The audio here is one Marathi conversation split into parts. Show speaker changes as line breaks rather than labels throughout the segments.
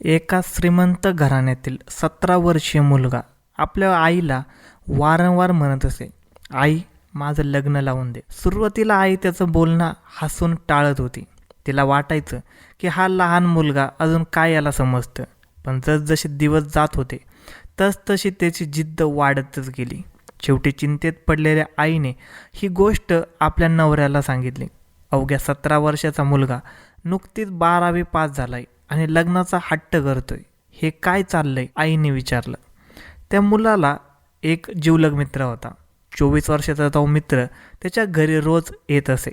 एका श्रीमंत घराण्यातील 17 वर्षीय मुलगा आपल्या आईला वारंवार म्हणत असे, आई, माझं लग्न लावून दे. सुरुवातीला आई त्याचं बोलणं हसून टाळत होती. तिला वाटायचं की हा लहान मुलगा अजून काय याला समजतं. पण जसजसे दिवस जात होते तसतशी त्याची जिद्द वाढतच गेली. शेवटी चिंतेत पडलेल्या आईने ही गोष्ट आपल्या नवऱ्याला सांगितली. अवघ्या 17 वर्षाचा मुलगा नुकतीच 12वी पास झालाय आणि लग्नाचा हट्ट करतोय. हे काय चाललंय, आईने विचारलं. त्या मुलाला एक जिवलग मित्र होता. 24 वर्षाचा तो मित्र त्याच्या घरी रोज येत असे.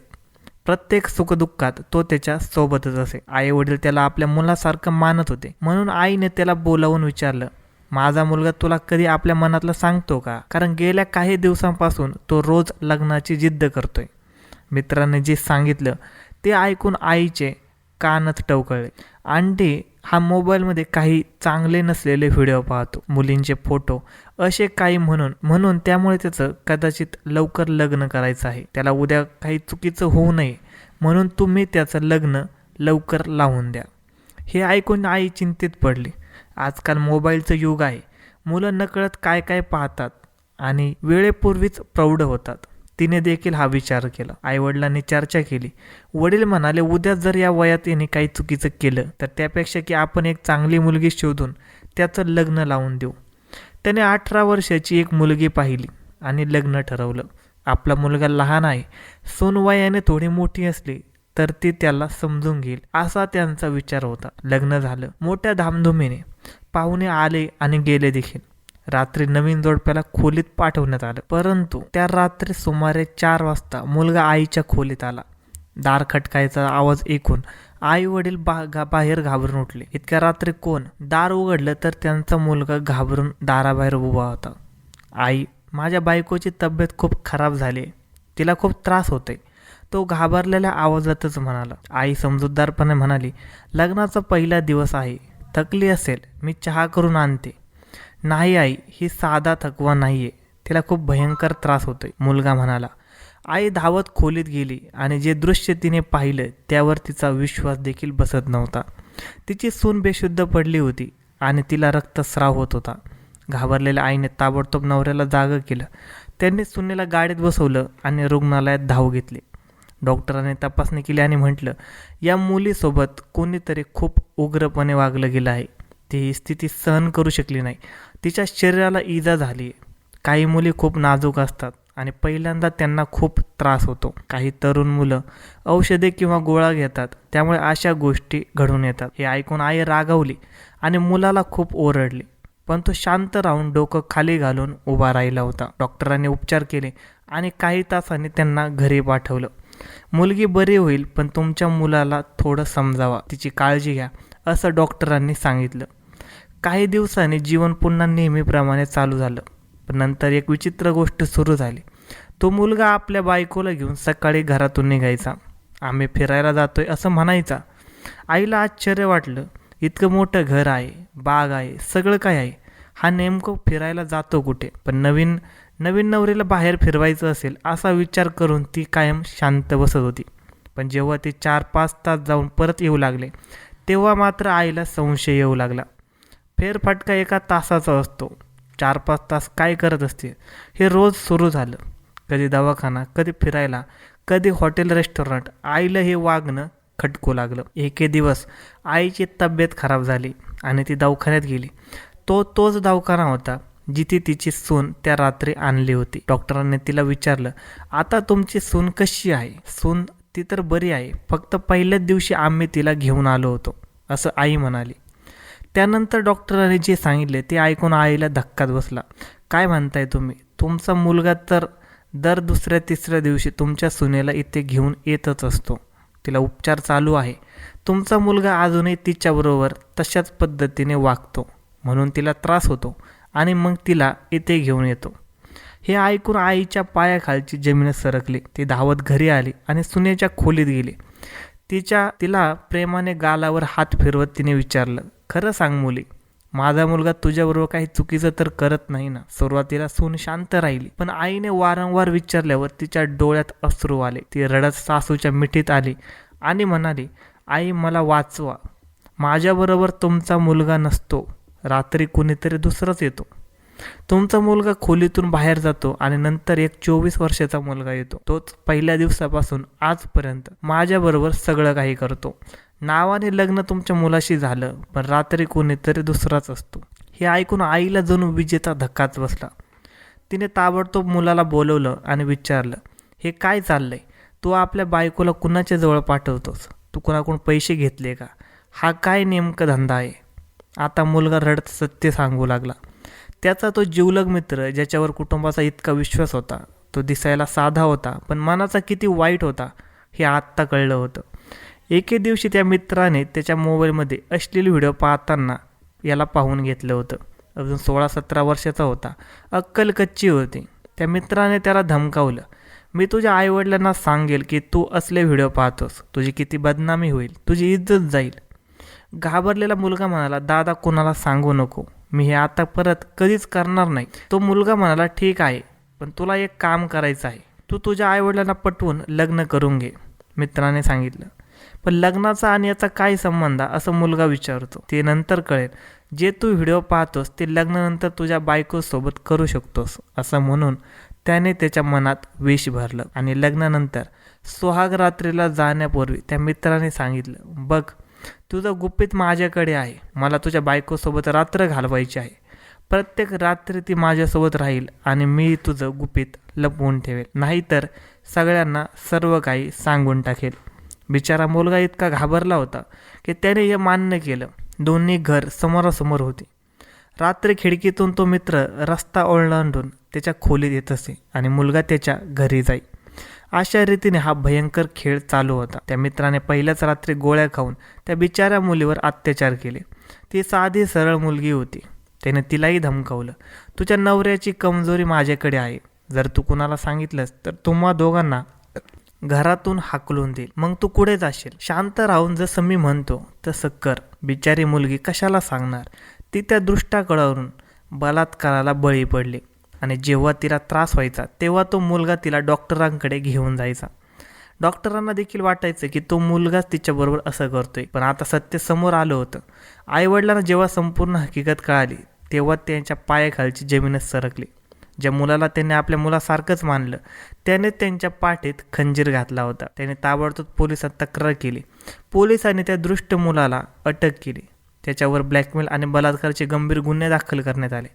प्रत्येक सुखदुःखात तो त्याच्या सोबतच असे. आई वडील त्याला आपल्या मुलासारखं मानत होते. म्हणून आईने त्याला बोलावून विचारलं, माझा मुलगा तुला कधी आपल्या मनातलं सांगतो का? कारण गेल्या काही दिवसांपासून तो रोज लग्नाची जिद्द करतोय. मित्राने जे सांगितलं ते ऐकून आईचे कानच टवकळले. आंटी हा मोबाईलमध्ये काही चांगले नसलेले व्हिडिओ पाहतो, मुलींचे फोटो असे काही म्हणून त्यामुळे त्याचं कदाचित लवकर लग्न करायचं आहे. त्याला उद्या काही चुकीचं होऊ नये म्हणून तुम्ही त्याचं लग्न लवकर लावून द्या. हे ऐकून आई चिंतेत पडली. आजकाल मोबाईलचं युग आहे. मुलं नकळत काय काय पाहतात आणि वेळेपूर्वीच प्रौढ होतात. तिने देखील हा विचार केला. आईवडिलांनी चर्चा केली. वडील म्हणाले, उद्या जर या वयात याने काही चुकीचं केलं तर त्यापेक्षा की आपण एक चांगली मुलगी शोधून त्याचं लग्न लावून देऊ. त्याने 18 वर्षाची एक मुलगी पाहिली आणि लग्न ठरवलं. आपला मुलगा लहान आहे, सून वयाने थोडी मोठी असली तर ती त्याला समजून घेईल असा त्यांचा विचार होता. लग्न झालं मोठ्या धामधुमीने. पाहुणे आले आणि गेले देखील. रात्री नवीन जोडप्याला खोलीत पाठवण्यात आलं. परंतु त्या रात्री सुमारे 4 वाजता मुलगा आईच्या खोलीत आला. दार खटकायचा आवाज ऐकून आई वडील बाहेर घाबरून उठले. इतक्या रात्री कोण? दार उघडलं तर त्यांचा मुलगा घाबरून दाराबाहेर उभा होता. आई, माझ्या बायकोची तब्येत खूप खराब झाली, तिला खूप त्रास होतोय, तो घाबरलेल्या आवाजातच म्हणाला. आई समजूतदारपणे म्हणाली, लग्नाचा पहिला दिवस आहे, थकली असेल, मी चहा करून आणते. नाही आई, ही साधा थकवा नाहीये, तिला खूप भयंकर त्रास होतोय, मुलगा म्हणाला. आई धावत खोलीत गेली आणि जे दृश्य तिने पाहिलं त्यावर तिचा विश्वास देखील बसत नव्हता. तिची सून बेशुद्ध पडली होती आणि तिला रक्तस्राव होत होता. घाबरलेल्या आईने ताबडतोब नवऱ्याला जागं केलं. त्यांनी सुनेला गाडीत बसवलं आणि रुग्णालयात धाव घेतली. डॉक्टरांनी तपासणी केली आणि म्हटलं, या मुलीसोबत कोणीतरी खूप उग्रपणे वागलं गेलं आहे. ती ही स्थिती सहन करू शकली नाही. तिच्या शरीराला इजा झाली. काही मुली खूप नाजूक असतात आणि पहिल्यांदा त्यांना खूप त्रास होतो. काही तरुण मुलं औषधे किंवा गोळ्या घेतात, त्यामुळे अशा गोष्टी घडून येतात. हे ऐकून आई रागावली आणि मुलाला खूप ओरडली. पण तो शांत राहून डोकं खाली घालून उभा राहिला होता. डॉक्टरांनी उपचार केले आणि काही तासांनी त्यांना घरी पाठवलं. मुलगी बरी होईल, पण तुमच्या मुलाला थोडं समजावा, तिची काळजी घ्या, असं डॉक्टरांनी सांगितलं. काही दिवसांनी जीवन पुन्हा नेहमीप्रमाणे चालू झालं. पण नंतर एक विचित्र गोष्ट सुरू झाली. तो मुलगा आपल्या बायकोला घेऊन सकाळी घरातून निघायचा. आम्ही फिरायला जातोय असं म्हणायचा. आईला आश्चर्य वाटलं. इतकं मोठं घर आहे, बाग आहे, सगळं काय आहे, हा नेमकं फिरायला जातो कुठे? पण नवीन नवरीला बाहेर फिरवायचं असेल असा विचार करून ती कायम शांत बसत होती. पण जेव्हा ते 4-5 तास जाऊन परत येऊ लागले तेव्हा मात्र आईला संशय येऊ लागला. फेरफटका एका तासाचा असतो. 4-5 तास काय करत असते हे रोज सुरू झालं. कधी दवाखाना, कधी फिरायला, कधी हॉटेल रेस्टॉरंट. आईला हे वागणं खटकू लागलं. एके दिवस आईची तब्येत खराब झाली आणि ती दवाखान्यात गेली. तोच दवाखाना होता जिथे तिची सून त्या रात्री आणली होती. डॉक्टरांनी तिला विचारलं, आता तुमची सून कशी आहे? सून ती तर बरी आहे, फक्त पहिल्याच दिवशी आम्ही तिला घेऊन आलो होतो, असं आई म्हणाली. त्यानंतर डॉक्टरांनी जे सांगितले ते ऐकून आईला धक्काच बसला. काय म्हणताय तुम्ही? तुमचा मुलगा तर दर 2-3 दिवशी तुमच्या सुनेला इथे घेऊन येतच असतो. तिला उपचार चालू आहे. तुमचा मुलगा अजूनही तिच्याबरोबर तशाच पद्धतीने वागतो, म्हणून तिला त्रास होतो आणि मग तिला इथे घेऊन येतो. हे ऐकून आईच्या पायाखालची जमीन सरकली. ती धावत घरी आली आणि सुनेच्या खोलीत गेली. तिला प्रेमाने गालावर हात फिरवत तिने विचारलं, खरं सांग मुली, माझा मुलगा तुझ्याबरोबर काही चुकीचं तर करत नाही ना? सुरुवातीला सून शांत राहिली, पण आईने वारंवार विचारल्यावर तिच्या डोळ्यात अश्रू आले. ती रडत सासूच्या मिठीत आली आणि म्हणाली, आई, मला वाचवा, माझ्याबरोबर तुमचा मुलगा नसतो, रात्री कुणीतरी दुसराच येतो. तुमचा मुलगा खोलीतून बाहेर जातो आणि नंतर एक 24 वर्षाचा मुलगा येतो. तोच पहिल्या दिवसापासून आजपर्यंत माझ्याबरोबर सगळं काही करतो. नावाने लग्न तुमच्या मुलाशी झालं, पण रात्री कोणीतरी दुसराच असतो. हे ऐकून आईला जणू विजेचा धक्काच बसला. तिने ताबडतोब मुलाला बोलवलं आणि विचारलं, हे काय चाललंय? तू आपल्या बायकोला कुणाच्या जवळ पाठवतोस? तू कुणाकडून पैसे घेतले का? हा काय नेमका धंदा आहे? आता मुलगा रडत सत्य सांगू लागला. त्याचा तो जिवलग मित्र, ज्याच्यावर कुटुंबाचा इतका विश्वास होता, तो दिसायला साधा होता पण मनाचा किती वाईट होता हे आत्ता कळलं होतं. एके दिवशी त्या मित्राने त्याच्या मोबाईलमध्ये अश्लील व्हिडिओ पाहताना याला पाहून घेतलं होतं. अजून 16-17 वर्षाचा होता, अक्कल कच्ची होती. त्या मित्राने त्याला धमकावलं, मी तुझ्या आईवडिलांना सांगेल की तू असले व्हिडिओ पाहतोस, तुझी किती बदनामी होईल, तुझी इज्जत जाईल. घाबरलेला मुलगा म्हणाला, दादा कोणाला सांगू नको, मी हे आता परत कधीच करणार नाही. तो मुलगा म्हणाला, ठीक आहे, पण तुला एक काम करायचं आहे, तू तुझ्या आईवडिलांना पटवून लग्न करून घे. मित्राने सांगितलं. पण लग्नाचा आणि याचा काय संबंध, असं मुलगा विचारतो. ते नंतर कळेल. जे तू व्हिडिओ पाहतोस ते लग्नानंतर तुझ्या बायकोसोबत करू शकतोस, असं म्हणून त्याने त्याच्या मनात विष भरलं. आणि लग्नानंतर सुहाग रात्रीला जाण्यापूर्वी त्या मित्राने सांगितलं, बघ तुझं गुपित माझ्याकडे आहे, मला तुझ्या बायकोसोबत रात्र घालवायची आहे. प्रत्येक रात्री ती माझ्यासोबत राहील आणि मी तुझं गुपित लपवून ठेवेल, नाहीतर सगळ्यांना सर्व काही सांगून टाकेल. बिचारा मुलगा इतका घाबरला होता की त्याने हे मान्य केलं. दोन्ही घर समोरासमोर होती. रात्री खिडकीतून तो मित्र रस्ता ओलांडून त्याच्या खोलीत येत असे आणि मुलगा त्याच्या घरी जाई. अशा रीतीने हा भयंकर खेळ चालू होता. त्या मित्राने पहिल्याच रात्री गोळ्या खाऊन त्या बिचाऱ्या मुलीवर अत्याचार केले. ती साधी सरळ मुलगी होती. त्याने तिलाही धमकावलं, तुझ्या नवऱ्याची कमजोरी माझ्याकडे आहे, जर तू कुणाला सांगितलंस तर तुम्हा दोघांना घरातून हाकलून देईल, मग तू कुठे जाशील? शांत राहून जसं मी म्हणतो तसं कर. बिचारी मुलगी कशाला सांगणार? ती त्या दृष्टाकडून बलात्काराला बळी पडली आणि जेव्हा तिला त्रास व्हायचा तेव्हा तो मुलगा तिला डॉक्टरांकडे घेऊन जायचा. डॉक्टरांना देखील वाटायचं की तो मुलगाच तिच्याबरोबर असं करतोय, पण आता सत्य समोर आलं होतं. आईवडिलांना जेव्हा संपूर्ण हकीकत कळाली तेव्हा त्यांच्या पायाखालची जमीनच सरकली. ज्या मुलाला त्यांनी आपल्या मुलासारखंच मानलं त्याने त्यांच्या पाठीत खंजीर घातला होता. त्याने ताबडतोब पोलिसात तक्रार केली. पोलिसांनी त्या दृष्ट मुलाला अटक केली. त्याच्यावर ब्लॅकमेल आणि बलात्काराचे गंभीर गुन्हे दाखल करण्यात आले.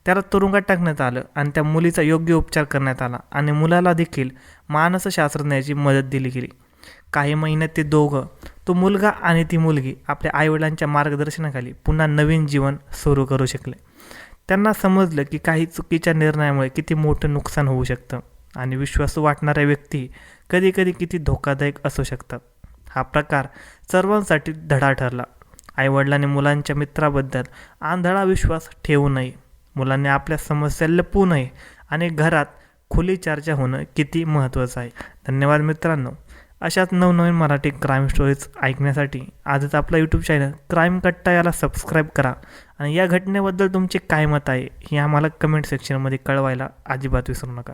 त्याला तुरुंगात टाकण्यात आलं आणि त्या मुलीचा योग्य उपचार करण्यात आला आणि मुलाला देखील मानसशास्त्रज्ञाची मदत दिली गेली. काही महिन्यात ते दोघं, तो मुलगा आणि ती मुलगी, आपल्या आईवडिलांच्या मार्गदर्शनाखाली पुन्हा नवीन जीवन सुरू करू शकले. त्यांना समजलं की काही चुकीच्या निर्णयामुळे किती मोठं नुकसान होऊ शकतं आणि विश्वासू वाटणाऱ्या व्यक्ती कधीकधी किती धोकादायक असू शकतात. हा प्रकार सर्वांसाठी धडा ठरला. आईवडिलांनी मुलांच्या मित्राबद्दल आंधळा विश्वास ठेवू नये, मुलांनी आपल्या समस्या लपवू नये आणि घरात खुली चर्चा होणं किती महत्त्वाचं आहे. धन्यवाद मित्रांनो. अशाच नवनवीन मराठी क्राईम स्टोरीज ऐकण्यासाठी आजच आपला यूट्यूब चॅनल क्राईम कट्टा याला सबस्क्राईब करा आणि या घटनेबद्दल तुमचे काय मत आहे हे आम्हाला कमेंट सेक्शनमध्ये कळवायला अजिबात विसरू नका.